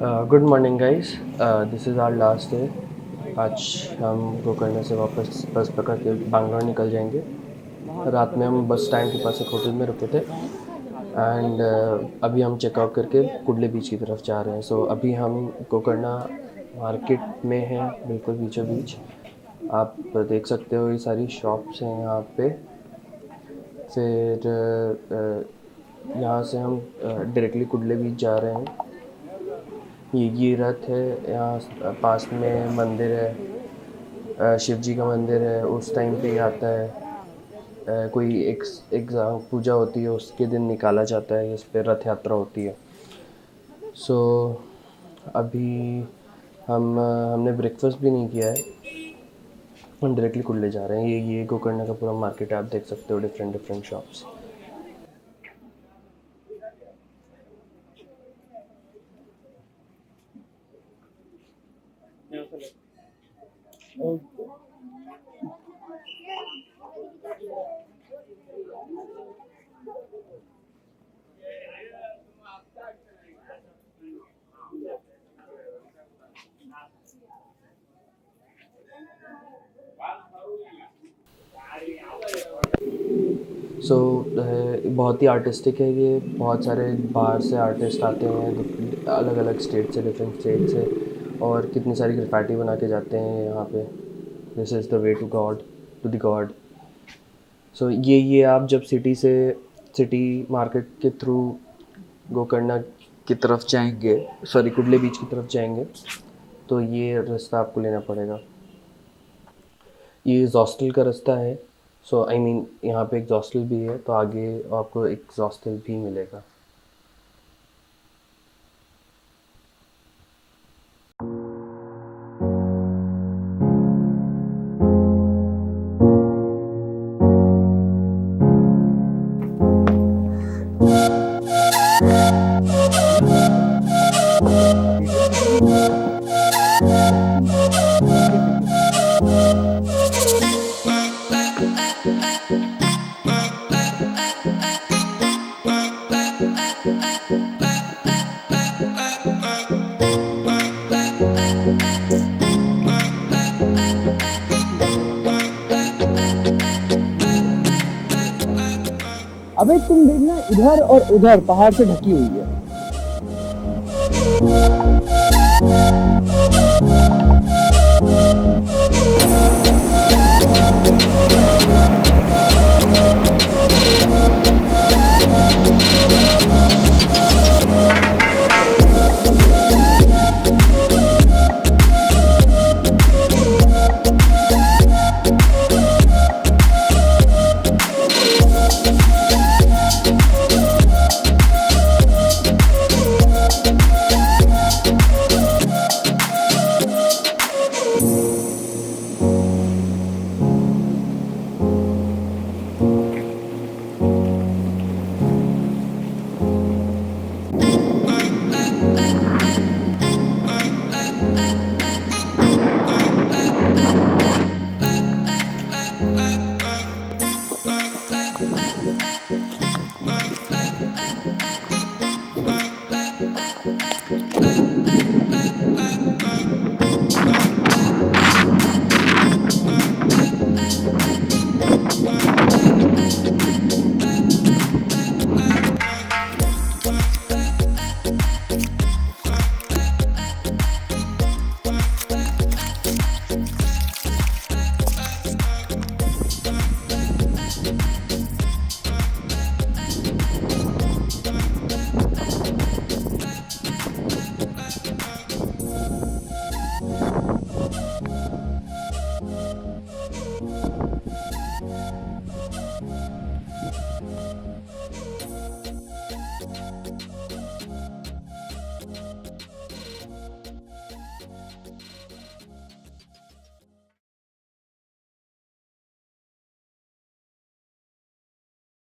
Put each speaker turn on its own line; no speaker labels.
Good morning guys. This is our last day. आज हम गोकर्ण से वापस बस पकड़ के बैंगलोर निकल जाएंगे। रात में हम बस स्टैंड के पास एक होटल में रुके थे एंड अभी हम चेकआउट करके कुडले बीच की तरफ जा रहे हैं। सो अभी हम गोकर्ण मार्केट में हैं, बिल्कुल बीचों बीच। आप देख सकते हो ये सारी शॉप्स हैं यहाँ पे। फिर यहाँ से हम डायरेक्टली कुडले बीच जा रहे हैं। ये रथ है, यहाँ पास में मंदिर है, शिव जी का मंदिर है। उस टाइम पे ही आता है, कोई एक पूजा होती है, उसके दिन निकाला जाता है, इस पे रथ यात्रा होती है। सो अभी हमने ब्रेकफास्ट भी नहीं किया है, हम डायरेक्टली कुल्ले जा रहे हैं। ये गोकर्ण का पूरा मार्केट है, आप देख सकते हो डिफरेंट डिफरेंट शॉप्स। बहुत ही आर्टिस्टिक है ये। बहुत सारे बाहर से आर्टिस्ट आते हैं, अलग अलग स्टेट से, डिफरेंट स्टेट से, और कितनी सारी ग्राफिटी बना के जाते हैं यहाँ पे। This is the way to God, to the God. So ये आप जब सिटी मार्केट के थ्रू गोकर्ण की तरफ जाएंगे, सॉरी कुडले बीच की तरफ जाएंगे, तो ये रास्ता आपको लेना पड़ेगा। ये हॉस्टल का रास्ता है। सो आई मीन यहाँ पे एक हॉस्टल भी है, तो आगे आपको एक हॉस्टल भी मिलेगा।
अबे तुम देखना, इधर और उधर पहाड़ से ढकी हुई है।